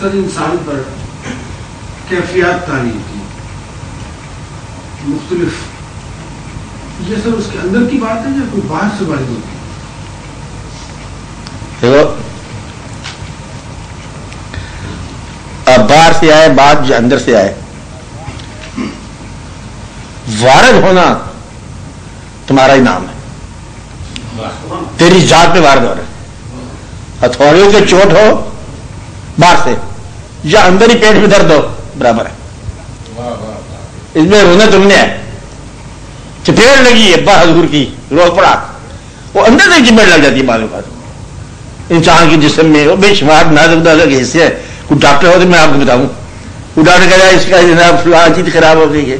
سر انسان پر کیفیات تعلیم کی مختلف، یہ سر اس کے اندر کی بات ہے یا کوئی باہر سے وارد ہوتی ہے؟ دیکھو اب باہر سے آئے بات جو اندر سے آئے، وارد ہونا تمہارا ہی نام ہے، تیری ذات پہ وارد ہو رہا ہے، ہتھوڑیوں کے چوٹ ہو باہر سے یا اندر ہی پیٹ میں درد ہو برابر ہے، اس میں رونا تم نے ہے، چپیڑ لگی ہے ابا حضور کی رو پڑا، وہ اندر سے چپیڑ لگ جاتی ہے بعض اوقات انسان کے جسم میں، وہ بے شمار نازک نازک حصے ہیں، کوئی ڈاکٹر ہو تو میں آپ کو بتاؤں، وہ ڈاکٹر کہہ رہا ہے اس کا جناب فلاں چیز خراب ہو گئی ہے،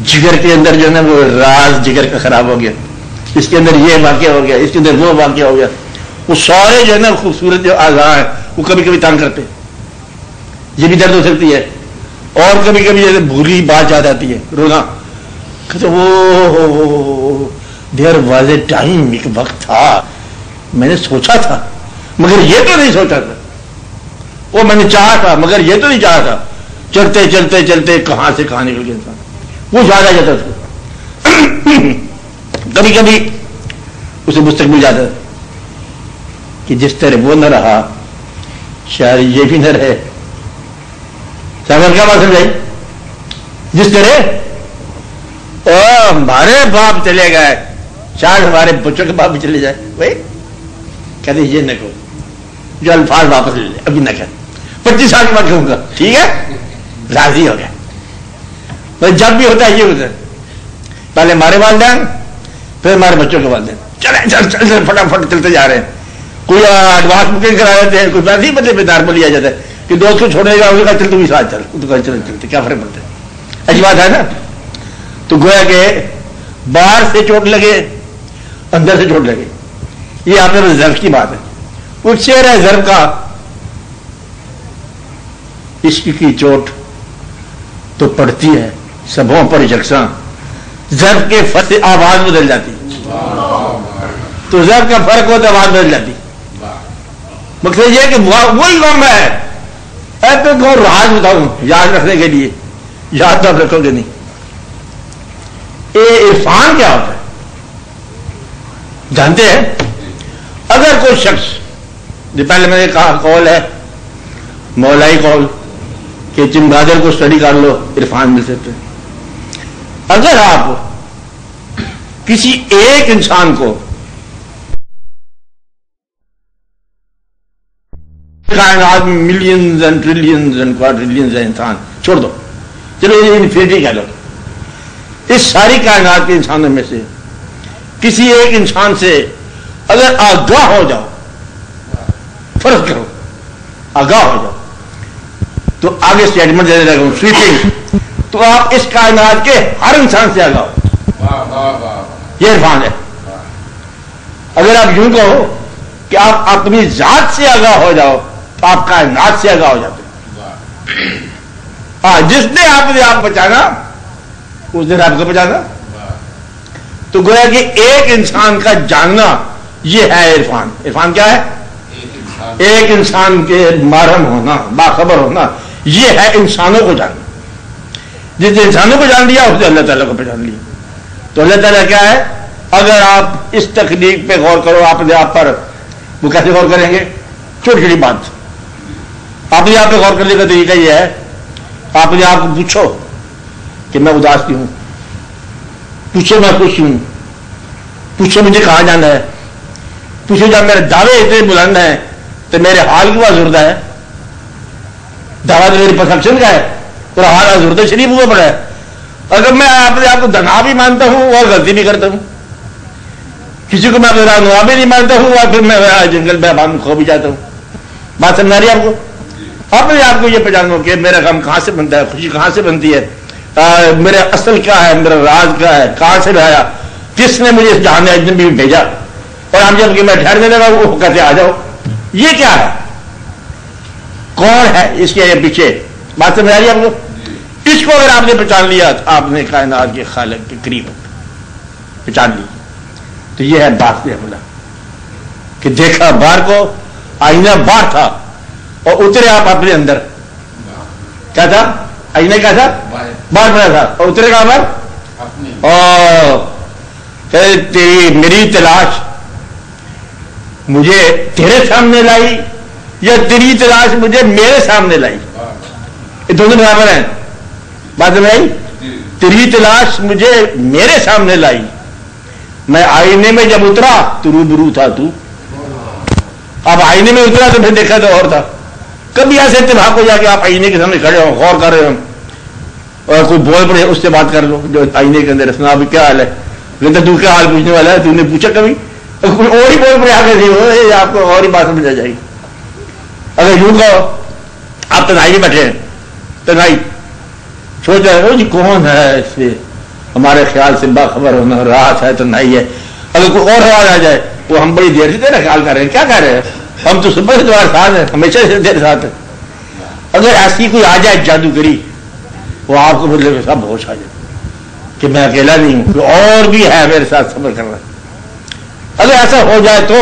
جگر کے اندر جو ہے نا وہ راز جگر کا خراب ہو گیا، اس کے اندر یہ واقعہ ہو گیا، اس کے اندر وہ واقعہ ہو گیا، وہ سارے جو ہے نا خوبصورت جو اعضاء ہیں وہ کبھی کبھی تنگ کرتے، یہ بھی درد ہو سکتی ہے، اور کبھی کبھی جیسے بھولی بات یاد آتی ہے رونا، کہتے وہ دیر واز اے ٹائم، ایک وقت تھا میں نے سوچا تھا مگر یہ تو نہیں سوچا تھا، وہ میں نے چاہا تھا مگر یہ تو نہیں چاہا تھا، چلتے چلتے چلتے کہاں سے کہاں نکل گیا انسان، وہ یاد آ جاتا تھا، کبھی کبھی اسے مستقبل یاد آتا کہ جس طرح وہ نہ رہا شاید یہ بھی نہ رہے، کیا بات سمجھائی، جس طرح ہمارے باپ چلے گئے شاید ہمارے بچوں کے باپ بھی چلے جائے، بھائی کہتے یہ نہ کہو، جو الفاظ واپس لے لے ابھی نہ کہ 25 سال کے بعد کہوں گا، ٹھیک ہے راضی ہو گیا، بھائی جب بھی ہوتا ہے یہ ہوتا ہے، پہلے ہمارے والدین پھر ہمارے بچوں کے والدین، چلے چل چل چل فٹافٹ چلتے جا رہے ہیں، کوئی ایڈوانس بکنگ کرا دیتے ہیں، کوئی ویسے ہی بدلے پہ دار لیا جاتا ہے کہ دوست کو چھوڑے گا اس کا چل تو بھی ساتھ چل، تو چل چلتے کیا فرق پڑتا ہے، ایسی بات ہے نا، تو گویا کہ باہر سے چوٹ لگے اندر سے چوٹ لگے، یہ آپ نے ضرب کی بات ہے، وہ شعر ہے ضرب کا، عشق کی چوٹ تو پڑتی ہے سبوں پر یکساں، ضرب کے فتح آواز بدل جاتی، تو ضرب کا فرق ہوتا ہے آواز بدل جاتی، مقصد یہ کہ وہی غم ہے، ایسے کو راز بتاؤں یاد رکھنے کے لیے، یاد تو آپ رکھو گے نہیں، یہ عرفان کیا ہوتا ہے جانتے ہیں؟ اگر کوئی شخص جو پہلے میں نے کہا قول ہے مولائی قول کہ چمگادر کو اسٹڈی کر لو عرفان مل سکتے، اگر آپ کسی ایک انسان کو کائنات میں ملینز اینڈ ٹریلینز اینڈ کوادریلینز انسان چھوڑ دو، چلو یہ انفینٹی کہہ لو، اس ساری کائنات کے انسانوں میں سے کسی ایک انسان سے اگر آگاہ ہو جاؤ، فرض کرو آگاہ ہو جاؤ، تو آگے اسٹیٹمنٹ دینے لگا ہوں سویپنگ، تو آپ اس کائنات کے ہر انسان سے آگاہ ہو، یہ عرفان ہے، اگر آپ یوں کہو کہ آپ اپنی ذات سے آگاہ ہو جاؤ تو آپ کائنات سے آگاہ ہو جاتے، ہاں جس نے آپ بچانا اس دن آپ کو بچانا، تو گویا کہ ایک انسان کا جاننا یہ ہے عرفان، عرفان کیا ہے؟ ایک انسان کے محرم ہونا، باخبر ہونا، یہ ہے انسانوں کو جاننا، جس نے انسانوں کو جان لیا اس نے اللہ تعالیٰ کو پہچان لیا، تو اللہ تعالیٰ کیا ہے؟ اگر آپ اس تکنیک پہ غور کرو آپ نے آپ پر، وہ کیسے غور کریں گے؟ چھوٹی چھوٹی بات آپ نے آپ پہ غور کرنے کا طریقہ یہ ہے، آپ نے آپ کو پوچھو کہ میں اداس کیوں ہوں، پوچھو میں خوش ہوں، پوچھو مجھے کہاں جانا ہے، پوچھو جب میرے دعوے اتنے بلند ہیں تو میرے حال کیوں آزردہ ہے، دعویٰ تو میری پرسپشن کا ہے اور حال آزردہ شریف ہوا پڑا ہے، اگر میں آپ کو دنا بھی مانتا ہوں اور غلطی بھی کرتا ہوں، کسی کو میں رہنما بھی نہیں مانتا ہوں اور پھر میں جنگل میں کھو بھی جاتا ہوں، بات سمجھا رہی ہے آپ کو؟ اپنے آپ کو یہ پہچانو کہ میرا غم کہاں سے بنتا ہے، خوشی کہاں سے بنتی ہے، میرا اصل کیا ہے، میرا راز کیا ہے، کہاں سے آیا، کس نے مجھے اس جہان اجنبی میں بھیجا، اور ہم جب کہ میں ٹھہرنے لگا وہ کہتے آ جاؤ، یہ کیا ہے، کون ہے اس کے پیچھے، بات سمجھ آ رہی ہے آپ کو؟ اس کو اگر آپ نے پہچان لیا تو آپ نے کائنات کے خالق کے قریب پہچان لی، تو یہ ہے بات حملہ کہ دیکھا باہر کو، آئینہ باہر تھا اور اترے آپ اپنے اندر، کیا تھا؟ آئینے کیا تھا؟ باہر پڑا تھا. اور اترے کہاں پر؟ تیری میری تلاش مجھے تیرے سامنے لائی یا تیری تلاش مجھے میرے سامنے لائی؟ یہ دونوں برابر ہیں. بات نہیں. تیری تلاش مجھے میرے سامنے لائی. میں آئینے میں جب اترا تو روبرو تھا تو. اب آئینے میں اترا تو پھر دیکھا تو اور تھا. کبھی ایسے اتفاق ہو جا کہ آپ آئینے کے سامنے کھڑے ہو، غور کر رہے ہو اور کوئی بول پڑے اس سے بات کر لو جو آئینے کے اندر. سنا ابھی کیا حال ہے؟ لیکن تو کیا حال پوچھنے والا ہے؟ تم نے پوچھا کبھی؟ کوئی اور ہی بول پڑے آگے نہیں ہو، آپ کو اور ہی بات سمجھ آ جائے گی. اگر یوں کہو آپ تنہائی میں بیٹھے ہیں، تنہائی سوچ رہے ہو جی کون ہے اس سے ہمارے خیال سے باخبر ہونا، رات ہے تنہائی ہے. اگر کوئی اور آواز آ جائے وہ ہم بڑی دیر سے تیرا خیال کر رہے ہیں. کیا کر رہے ہیں؟ ہم تو صبح سے تمہارے ساتھ ہیں، ہمیشہ سے تیرے ساتھ ہیں. اگر ایسی کوئی آ جائے جادوگری وہ آپ کو بدلے میں سب ہوش آ جائے کہ میں اکیلا نہیں ہوں، کوئی اور بھی ہے میرے ساتھ سفر کر رہا ہے. اگر ایسا ہو جائے تو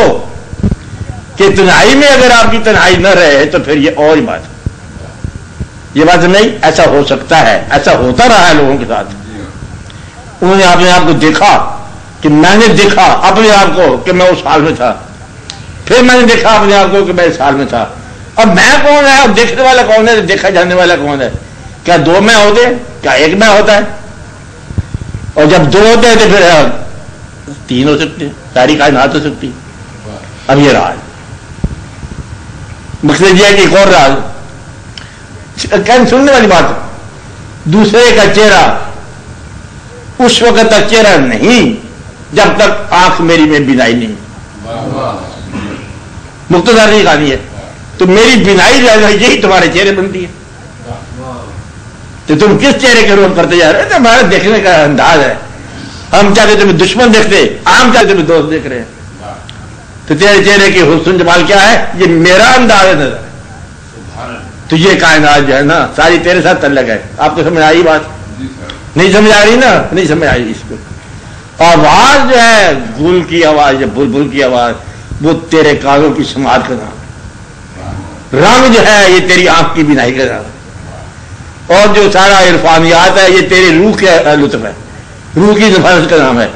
کہ تنہائی میں اگر آپ کی تنہائی نہ رہے تو پھر یہ اور ہی بات ہے. یہ بات نہیں. ایسا ہو سکتا ہے، ایسا ہوتا رہا ہے لوگوں کے ساتھ. انہوں نے اپنے آپ کو دیکھا کہ میں نے دیکھا اپنے آپ کو کہ میں اس حال میں تھا، پھر میں نے دیکھا اپنے آپ کو کہ میں اس حال میں تھا. اب میں کون ہے اور دیکھنے والا کون ہے، دیکھا جانے والا کون ہے؟ کیا دو میں ہوتے؟ کیا ایک میں ہوتا ہے؟ اور جب دو ہوتے ہیں تو پھر تین ہو سکتے ہیں، ساری کائنات ہو سکتی. اب یہ راز مقصد یہ ہے کہ ایک اور راز سننے والی بات ہے. دوسرے کا چہرہ اس وقت تک چہرہ نہیں جب تک آنکھ میری میں بینائی نہیں. مختصر نہیں کہانی ہے. تو میری بینائی یہی تمہارے چہرے بنتی ہے. تو تم کس چہرے کے روپ کرتے جا رہے ہو؟ ہمارا دیکھنے کا انداز ہے. ہم چاہتے تمہیں دشمن دیکھتے، عام چاہتے تمہیں دوست دیکھ رہے ہیں. تو تیرے چہرے کی حسن جمال کیا ہے؟ یہ میرا انداز ہے نظر. تو یہ کائنات جو ہے نا ساری تیرے ساتھ تعلق ہے. آپ کو سمجھ آئی بات؟ نہیں سمجھ آ رہی نا؟ نہیں سمجھ آئی اس کو. آواز جو ہے گل کی آواز یا بلبل کی آواز وہ تیرے کانوں کی سماعت کا نام. رنگ جو ہے یہ تیری آنکھ کی بینائی کا نام. اور جو سارا عرفانیات ہے یہ تیری روح کے لطف ہے، روح کی نفاذت کا نام ہے.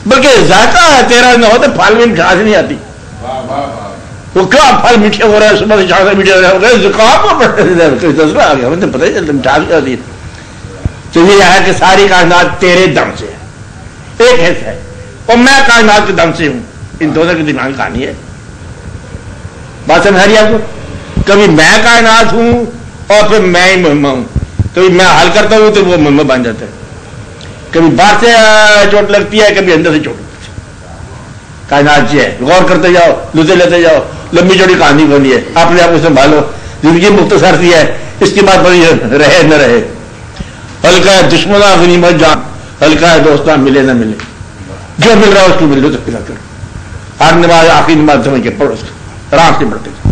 بلکہ ذائقہ ہے تیرا نہ ہو تو پھل میں مٹھاس نہیں آتی. وہ کیا پھل میٹھے ہو رہے ہیں صبح سے شام سے میٹھے ہو رہے ہیں، زکام آ گیا مجھے پتہ ہی چلتا مٹھاس نہیں آتی. تو یہ ہے کہ ساری کائنات تیرے دم سے ہے، ایک حصہ ہے اور میں کائنات کے دم سے ہوں. ان دونوں کی دماغ کہانی ہے. بات سمجھ آ رہی ہے آپ کو؟ کبھی میں کائنات ہوں اور پھر میں ہی مہمہ ہوں. کبھی میں حل کرتا ہوں تو وہ مہمہ بن جاتا ہے. کبھی باہر سے چوٹ لگتی ہے، کبھی اندر سے چوٹ لگتی ہے. کائنات جی ہے، غور کرتے جاؤ، لطف لیتے جاؤ. لمبی چوڑی کہانی بنی ہے، اپنے آپ کو سنبھالو. زندگی مختصر سی ہے، اس کے بعد بڑی رہے نہ رہے. ہلکا ہے دشمنا غنیمت جان، ہلکا ہے دوستان ملے نہ ملے. جو مل رہا ہے اس کو مل لو تو پلا کرو. ہر نماز آخری نماز سمجھ کے پڑھو، اس کو آرام سے پڑھتے جاؤ.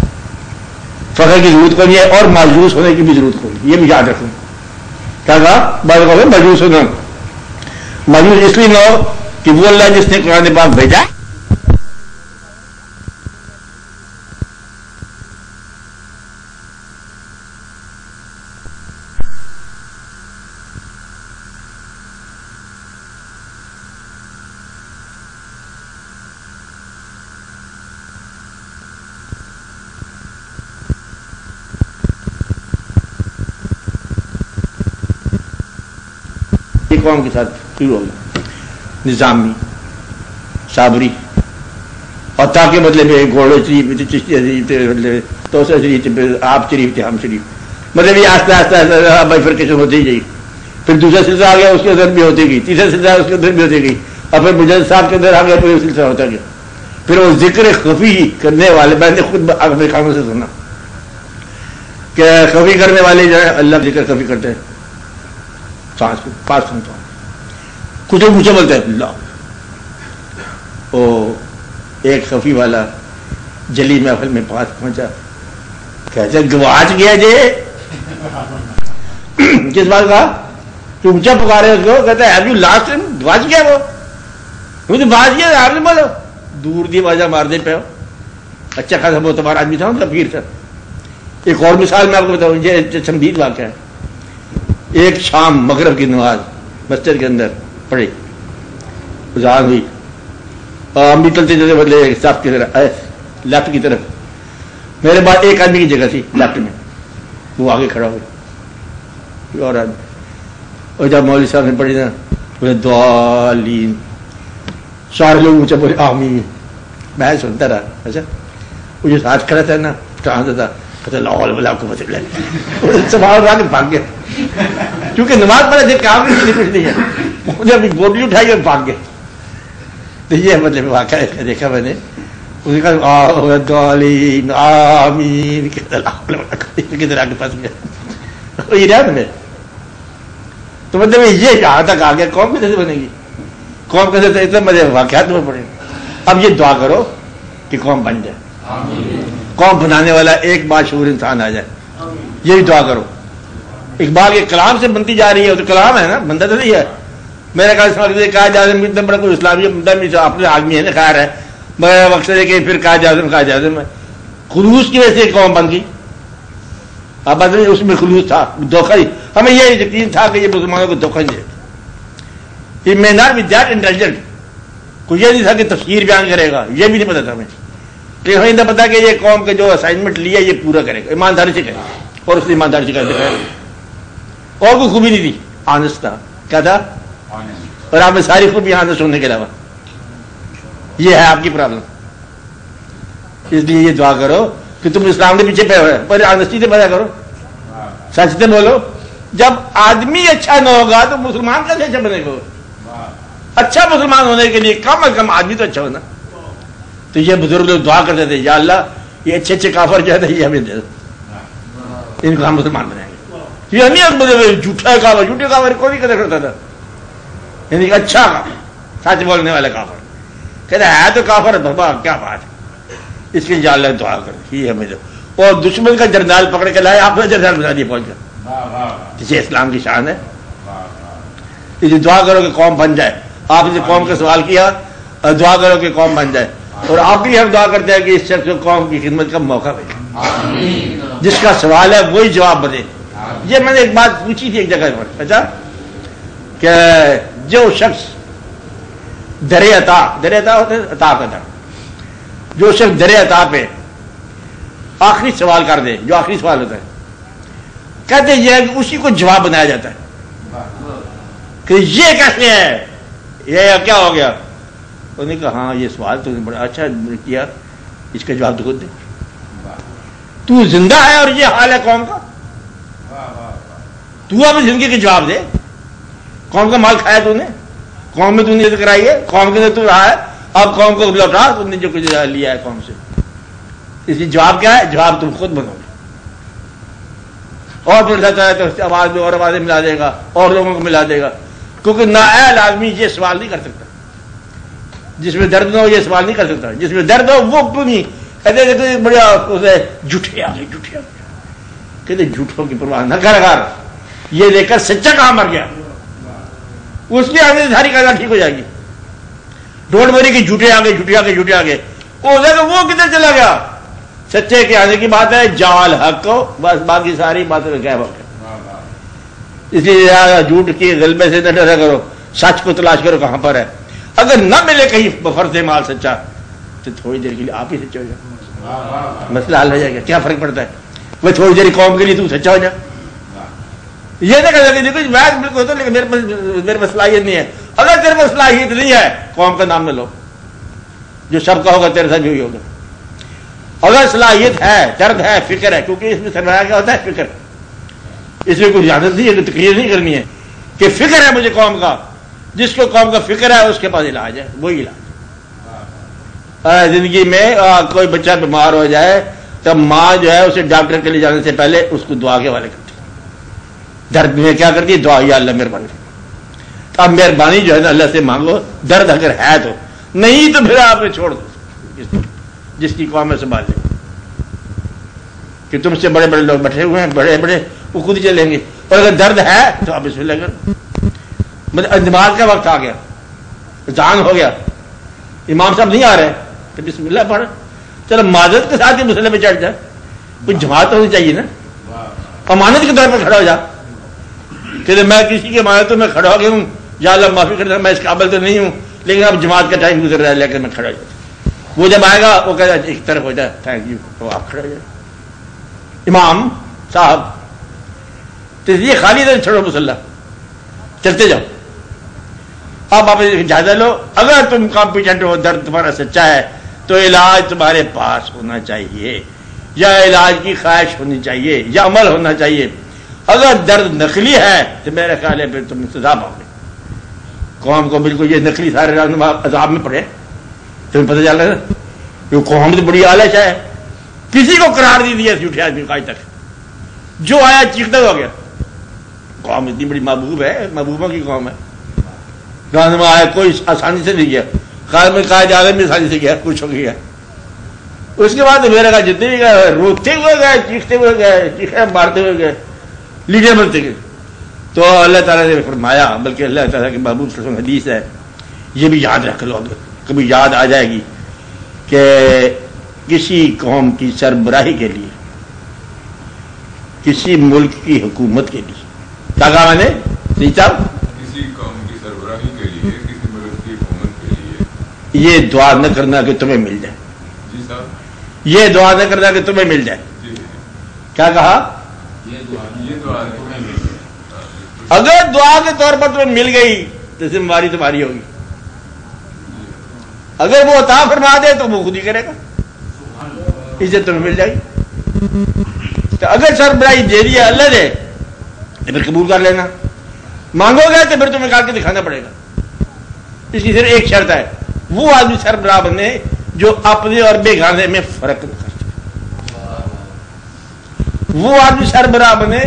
فخر کی ضرورت کو نہیں ہے اور مایوس ہونے کی بھی ضرورت کو نہیں. یہ بھی یاد رکھوں. کیا کہا؟ بات مایوس ہونا، مایوس اس لیے نہ ہو کہ وہ اللہ جس نے قرآن پاک بھیجا قوم کے ساتھ شروع ہوگا. نظامی صابری اور تاکہ بدلے میں گھوڑے شریف چشتی شریف توسع شریف آپ شریف تھے ہم شریف. مطلب یہ آہستہ آہستہ بائیفرکیشن ہوتی ہی گئی. پھر دوسرا سلسلہ آ گیا اس کے اندر بھی ہوتی گئی، تیسرا سلسلہ اس کے اندر بھی ہوتی گئی، اور پھر مجاہد صاحب کے اندر آ گیا پھر سلسلہ ہوتا گیا. پھر وہ ذکر خفی کرنے والے میں نے خود اپنے کانوں سے سنا کہ خفی کرنے والے جو ہے اللہ ذکر خفی کرتے ہیں. سانس پاس سنتا ہوں کچھ مجھے بولتے ہیں اللہ. او ایک خفی والا جلی محفل میں پاس پہنچا، کہتے گواچ گیا جی. کس بات کا؟ اونچا پکارے اس کو، کہتا ہے ابھی لاسٹ ٹائم گواچ گیا وہ مجھے بات کیا آپ نے بولو دور دی آوازہ مار دے پہ. اچھا خاصا بہت تمہارا آدمی تھا، پیر تھا. ایک اور مثال میں آپ کو بتاؤں، یہ چمدید واقعہ ہے. ایک شام مغرب کی نماز مسجد کے اندر پڑھی، اذان ہوئی اور ہم بھی چلتے چلتے بدلے صاف کی طرف لیفٹ کی طرف، میرے بعد ایک آدمی کی جگہ تھی لیفٹ میں، وہ آگے کھڑا ہو گیا اور آدمی، اور جب مولوی صاحب نے پڑھی نا بولے دعالین، سارے لوگ مجھے بولے آمین، میں سنتا رہا. اچھا وہ جو ساتھ کھڑا تھا نا ٹانتا تھا سوال اٹھا کے بھاگ گیا، کیونکہ نماز پڑھے تھے کام نہیں کچھ نہیں ہے، انہوں نے اپنی بوٹلی اٹھائی اور بھاگ گئے. تو یہ مطلب واقعہ دیکھا میں نے، اس نے کہا آمین کدھر آ کے پھنس گیا. یہ رہا میں تو مطلب یہ یہاں تک آ گیا. قوم کیسے بنے گی؟ قوم کیسے اتنے مزے واقعات میں پڑے. اب یہ دعا کرو کہ قوم بن جائے، قوم بنانے والا ایک باشعور انسان آ جائے، یہی دعا کرو. اقبال کے کلام سے بنتی جا رہی ہے، تو کلام ہے نا، بندہ تو نہیں ہے. میرا قائد اعظم اتنا بڑا کوئی اسلامی بندہ اپنے آدمی ہے نا، خیر ہے، مگر مقصد ہے کہ پھر قائد اعظم ہے. خلوص کی وجہ سے قوم بن گئی. اب اس میں خلوص تھا، دھوکہ ہی. ہمیں یہ یقین تھا کہ یہ مسلمانوں کو دھوکہ نہیں دے. یہ may not be that intelligent. کوئی یہ نہیں تھا کہ تفسیر بیان کرے گا، یہ بھی نہیں پتا تھا ہمیں. لیکن ہمیں اتنا پتا کہ یہ قوم کے جو اسائنمنٹ لیا یہ پورا کرے گا، ایمانداری سے کرے گا، اور اس نے ایمانداری سے کر دکھایا. اور کوئی خوبی نہیں تھی، آنس تھا. کیا تھا؟ اور آپ میں ساری خوبی آنس ہونے کے علاوہ. یہ ہے آپ کی پرابلم. اس لیے یہ دعا کرو کہ تم اسلام کے پیچھے پہ ہو، پر آنسٹی سے پیدا کرو، سچ سے بولو. جب آدمی اچھا نہ ہوگا تو مسلمان کیسے اچھا بنے گا؟ اچھا مسلمان ہونے کے لیے کم از کم آدمی تو اچھا ہونا. تو یہ بزرگ لوگ دعا کرتے تھے، یا اللہ یہ اچھے اچھے کافر جو ہے یہ ہمیں دے دو، ان کو ہم مسلمان بنائیں گے. یہ نہیں جھوٹا کافر، جھوٹے کافر کوئی نہیں قدر کرتا تھا، یعنی کہ اچھا کافر، سچ بولنے والا کافر. کہتا ہے تو کافر بابا کیا بات ہے. اس کے لیے یا اللہ دعا کر یہ ہمیں دو. اور دشمن کا جرنیل پکڑ کے لائے، آپ نے جرنیل بنا دیا پہنچ کر. جسے اسلام کی شان ہے. اسے دعا کرو کہ قوم بن جائے. آپ نے قوم کا سوال کیا، دعا کرو کہ قوم بن جائے. اور آپ بھی ہم دعا کرتے ہیں کہ اس شخص کو قوم کی خدمت کا موقع ملے، جس کا سوال ہے وہی جواب بنے. یہ میں نے ایک بات پوچھی تھی ایک جگہ پر، اچھا کہ جو شخص در عطا ہوتا ہے، عطا کا در، جو شخص در عطا پہ آخری سوال کر دے، جو آخری سوال ہوتا ہے، کہتے یہ ہے کہ اسی کو جواب بنایا جاتا ہے کہ یہ کیسے ہے، یہ کیا ہو گیا. انہوں نے کہا ہاں یہ سوال تو بڑا اچھا کیا، اس کا جواب تو خود دے. تو زندہ ہے اور یہ حال ہے قوم کا، تو اپنی زندگی کے جواب دے. قوم کا مال کھایا تو نے، قوم میں تو نے کرائی ہے، قوم کے اندر تو رہا ہے، اب قوم کو لوٹا تم نے جو کچھ لیا ہے قوم سے. اس لیے جواب کیا ہے؟ جواب تم خود بنو گے. اور پھر جاتا ہے تو آواز میں اور آوازیں ملا دے گا اور لوگوں کو ملا دے گا، کیونکہ نااہل آدمی یہ سوال نہیں کر سکتا. جس میں درد نہ ہو یہ سوال نہیں کر سکتا، جس میں درد ہو وہ کیوں نہیں کہتے بڑا اسے جھوٹے آ گئے، جھوٹے آ گئے. کہتے جھوٹوں کی پرواہ نہ کر، یہ دیکھ کر سچا کہاں مر گیا، اس کی آگے ساری کاروائی ٹھیک ہو جائے گی. ڈونٹ وری کہ جھوٹے آ گئے، جھوٹے آ گئے، جھوٹے آ گئے، وہ کدھر چلا گیا. سچے کے آنے کی بات ہے، جال حق کو، بس باقی ساری باتیں کیا بات ہے. اس لیے جھوٹ کے غلبے سے نہ ڈرا کرو، سچ کو تلاش کرو کہاں پر ہے. اگر نہ ملے کہیں بفرض مال سچا تو تھوڑی دیر کے لیے آپ ہی سچا ہو جائے، مسئلہ حل ہو جائے گا. کیا فرق پڑتا ہے؟ وہ تھوڑی دیر قوم کے لیے تو سچا ہو جائے. یہ نہ کہہ سکتے میں بالکل ہوتا لیکن میرے پاس صلاحیت نہیں ہے. اگر تیرے پاس صلاحیت نہیں ہے قوم کا نام نہ لو، جو سب کا ہوگا تیرے ساتھ بھی ہوگا. اگر صلاحیت ہے، درد ہے، فکر ہے، کیونکہ اس میں سرمایہ کیا ہوتا ہے؟ فکر. اس میں کوئی اجازت نہیں ہے کہ تقریر نہیں کرنی ہے کہ فکر ہے مجھے قوم کا. جس کو قوم کا فکر ہے اس کے پاس علاج ہے، وہی علاج. زندگی میں کوئی بچہ بیمار ہو جائے تب ماں جو ہے اسے ڈاکٹر کے لیے جانے سے پہلے اس کو دعا کے حوالے کرتی ہے. درد میں کیا کرتی ہے؟ دعا، یا اللہ مہربانی. اب مہربانی جو ہے نا اللہ سے مانگو، درد اگر ہے تو، نہیں تو پھر آپ نے چھوڑ دو جس کی قوم میں سنبھال لیں کہ تم سے بڑے بڑے لوگ بیٹھے ہوئے ہیں، بڑے بڑے، وہ خود ہی چلیں گے. اور اگر درد ہے تو آپ اس میں لگے. نماز کا وقت آ گیا، اذان ہو گیا، امام صاحب نہیں آ رہے تو بسم اللہ پڑھ. چلو معذرت کے ساتھ ہی مسئلے پہ چڑھ جائے، کوئی جماعت ہونی چاہیے نا، امانت کے طور پر کھڑا ہو جا. کہ میں کسی کے مانے تو میں کھڑا ہو گیا ہوں، یا اللہ معافی کرتا میں اس قابل تو نہیں ہوں، لیکن اب جماعت کا ٹائم گزر رہا ہے لیکن میں کھڑا ہو جاتا. وہ جب آئے گا وہ کہتا ہے ایک طرف ہو جائے، تھینک یو، تو آپ کھڑے ہو جائے. امام صاحب تو یہ خالی دن چھوڑو مسلح، چلتے جاؤ. اب آپ جائزہ لو، اگر تم کمپیٹنٹ ہو، درد تمہارا سچا ہے تو علاج تمہارے پاس ہونا چاہیے، یا علاج کی خواہش ہونی چاہیے، یا عمل ہونا چاہیے. اگر درد نقلی ہے تو میرا خیال ہے پھر تم سزا پاؤ گے. قوم کو بالکل یہ نقلی سارے عذاب میں پڑے، تمہیں پتہ چل رہا ہے کہ قوم تو بڑی آلش ہے، کسی کو قرار نہیں دیا جھوٹے آدمی کو آج تک. جو آیا چیختا ہو گیا. قوم اتنی بڑی محبوب ہے، محبوبوں کی قوم ہے. گاندھ میں آیا کوئی آسانی سے نہیں گیا، قائد میں قائد اعظم بھی آسانی سے گیا، کچھ ہو گیا. اس کے بعد میرے کا جتنے بھی گئے روتے ہوئے گئے، چیختے ہوئے گئے، چیخے مارتے ہوئے گئے، لیڈر بنتے گئے. تو اللہ تعالیٰ نے فرمایا، بلکہ اللہ تعالیٰ کے محبوب صلی اللہ علیہ وسلم حدیث ہے، یہ بھی یاد رکھ لو، کبھی یاد آ جائے گی کہ کسی قوم کی سربراہی کے لیے، کسی ملک کی حکومت کے لیے، کیا کہا میں نے کسی قوم کی سربراہی کے لیے، کسی ملک کی حکومت کے لیے یہ دعا نہ کرنا کہ تمہیں مل جائے. جی صاحب، یہ دعا نہ کرنا کہ تمہیں مل جائے. جی کیا کہا؟ یہ دعا تمہیں مل جائے. اگر دعا کے طور پر تمہیں مل گئی تو ذمہ داری تمہاری ہوگی. اگر وہ عطا فرما دے تو وہ خود ہی کرے گا، عزت تمہیں مل جائے گی. تو اگر سربراہی دے دیا اللہ دے تو پھر قبول کر لینا. مانگو گے تو پھر تمہیں کاٹ کے دکھانا پڑے گا. اس کی صرف ایک شرط ہے، وہ آدمی سربراہ بنے جو اپنے اور بیگانے میں فرق نہ کرتے. وہ آدمی سربراہ بنے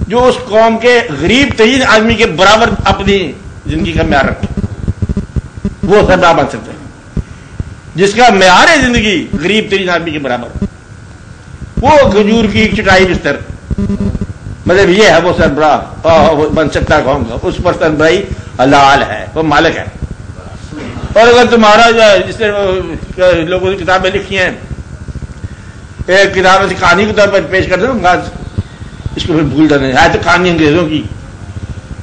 جو اس قوم کے غریب ترین آدمی کے برابر اپنی زندگی کا معیار رکھے. وہ سربراہ بن سکتے ہیں جس کا معیار ہے زندگی غریب ترین آدمی کے برابر. وہ کھجور کی چٹائی بستر، مطلب یہ ہے وہ سربراہ بن سکتا ہے قوم کا. اس پر سربراہی حلال ہے، وہ مالک ہے. اور اگر تمہارا جو ہے، جس نے لوگوں نے کتابیں لکھی ہیں، ایک کتاب ایسی کہانی کے طور پر پیش کر دوں گا، اس کو پھر بھول جانا ہے تو کہانی انگریزوں کی.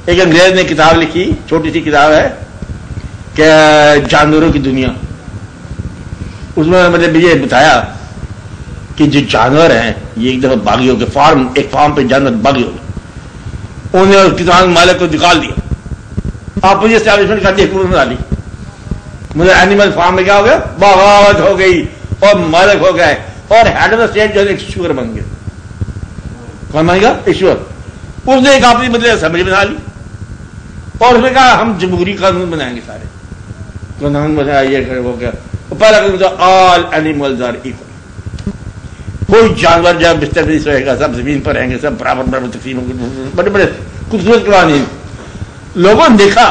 ایک انگریز نے کتاب لکھی، چھوٹی سی کتاب ہے کہ جانوروں کی دنیا. اس میں مطلب یہ بتایا کہ جو جانور ہیں یہ ایک دفعہ باغی ہو گئے، ایک فارم پہ جانور باغی ہو گئے. انہوں نے کسان مالک کو نکال دیا، آپ یہ اسٹیبلشمنٹ کر دی، حکومت بنا لی. مجھے اینیمل فارم میں کیا ہو گیا، بغاوت ہو گئی اور مالک ہو گئے، اور ہیڈ آف دا اسٹیٹ جو ہے ایک شوگر بن گیا. کون بنے گا؟ ایشور. اس نے ایک اپنی بدلے اسمبلی بنا لی اور اس نے کہا ہم جمہوری قانون بنائیں گے. سارے قانون بنایا، یہ وہ کیا، پہلا قانون تھا آل اینیملز آر ایکول. کوئی جانور جب بستر پہ سوئے گا، سب زمین پر رہیں گے، سب برابر برابر تقسیم ہوں گے. بڑے بڑے خوبصورت قوانین. لوگوں نے دیکھا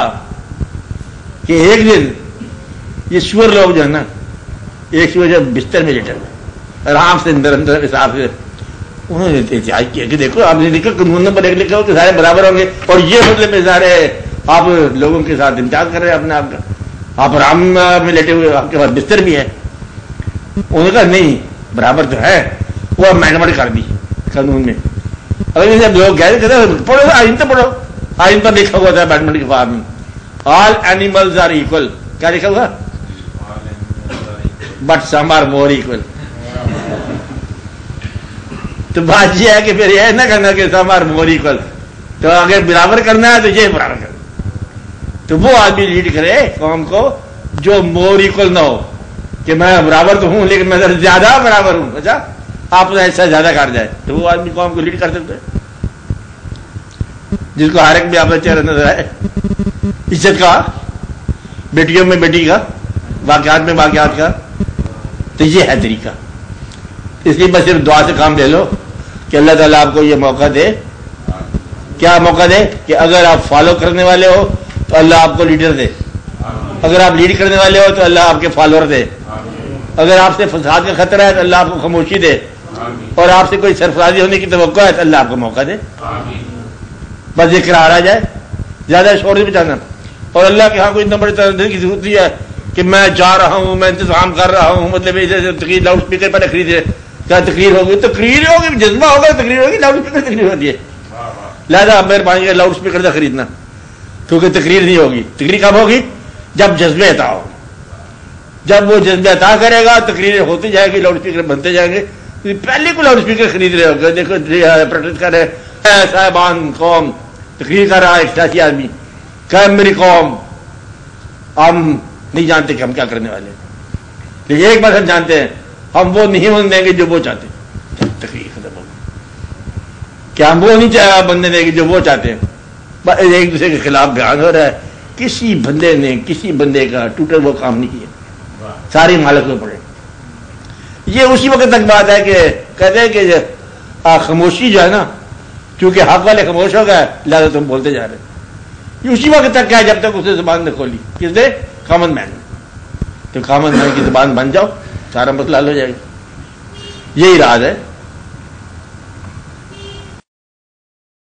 کہ ایک دن یہ شور لوگ جو ہے نا، ایک شور جب بستر میں لیٹا آرام سے اندر اندر حساب سے، انہوں نے احتجاج کیا کہ دیکھو آپ نے لکھا قانون نمبر 1 لکھا ہو کہ سارے برابر ہوں گے، اور یہ مطلب میں سارے آپ لوگوں کے ساتھ امتیاز کر رہے ہیں اپنے آپ کا. آپ آرام میں لیٹے ہوئے، آپ کے پاس بستر بھی ہے. انہوں نے کہا نہیں برابر تو ہے، وہ امینڈمنٹ کر دی قانون میں. اگر جب لوگ گئے کہتے پڑھو آئین تو پڑھو، آئین پر لکھا ہوا تھا امینڈمنٹ کے بعد میں آل اینیملز آر ایکول. کیا لکھا ہوا؟ But some are more equal. تو بات یہ ہے کہ پھر یہ نہ کرنا کہ سم آر مور ایکول. تو اگر برابر کرنا ہے تو یہ برابر کرنا. تو وہ آدمی لیڈ کرے قوم کو جو مور ایکول نہ ہو، کہ میں برابر تو ہوں لیکن میں زیادہ برابر ہوں. اچھا آپ نے ایسا زیادہ کاٹ جائے تو وہ آدمی قوم کو لیڈ کر سکتے ہیں، جس کو ہر ایک بھی آپ کا چہرہ نظر آئے. عزت کا، بیٹیوں میں بیٹی کا، واقعات میں واقعات کا. تو یہ ہے طریقہ. اس لیے بس صرف دعا سے کام لے لو کہ اللہ تعالیٰ آپ کو یہ موقع دے. کیا موقع دے؟ کہ اگر آپ فالو کرنے والے ہو تو اللہ آپ کو لیڈر دے. اگر آپ لیڈ کرنے والے ہو تو اللہ آپ کے فالوور دے. اگر آپ سے فساد کا خطرہ ہے تو اللہ آپ کو خاموشی دے. اور آپ سے کوئی سرفرازی ہونے کی توقع ہے تو اللہ آپ کو موقع دے. بس یہ قرار آ جائے، زیادہ شور نہیں بچانا. اور اللہ کے ہاں کوئی اتنا بڑے تردد کی ضرورت نہیں ہے کہ میں جا رہا ہوں، میں انتظام کر رہا ہوں، مطلب تقریر لاؤڈ اسپیکر پر خریدے. کیا تقریر ہوگی؟ تقریر ہوگی، جذبہ ہوگا تقریر ہوگی. لاؤڈ اسپیکر تقریر ہوتی ہے. لہٰذا مہربانی کر لاؤڈ اسپیکر نہ خریدنا، کیونکہ تقریر نہیں ہوگی. تقریر کب ہوگی؟ جب جذبہ عطا ہو. جب وہ جذبہ عطا کرے گا تقریریں ہوتی جائے گی، لاؤڈ اسپیکر بنتے جائیں گے. پہلے کو لاؤڈ اسپیکر خرید رہے ہوگے، دیکھو پروٹیسٹ کر رہے صاحبان قوم، تقریر کر رہا ہے ایک سیاسی آدمی کہ میری قوم، ہم نہیں جانتے کہ ہم کیا کرنے والے ہیں، لیکن ایک بات ہم جانتے ہیں، ہم وہ نہیں ہونے دیں گے جو وہ چاہتے ہیں. تقریر ختم ہوگی. کیا ہم وہ نہیں بننے دیں گے جو وہ چاہتے ہیں. ایک دوسرے کے خلاف بیان ہو رہا ہے. کسی بندے نے کسی بندے کا ٹوٹل وہ کام نہیں کیا، ساری مالک میں پڑے. یہ اسی وقت تک بات ہے کہ کہتے ہیں کہ خاموشی جو ہے نا، چونکہ حق والے خاموش ہو گئے لہٰذا تم بولتے جا رہے. یہ اسی وقت تک کیا جب تک اسے زبان نے کھولی. کس نے؟ Common man. تو کامن مین کی زبان بن جاؤ، سارا مسئلہ حل ہو جائے گا. یہی راز ہے.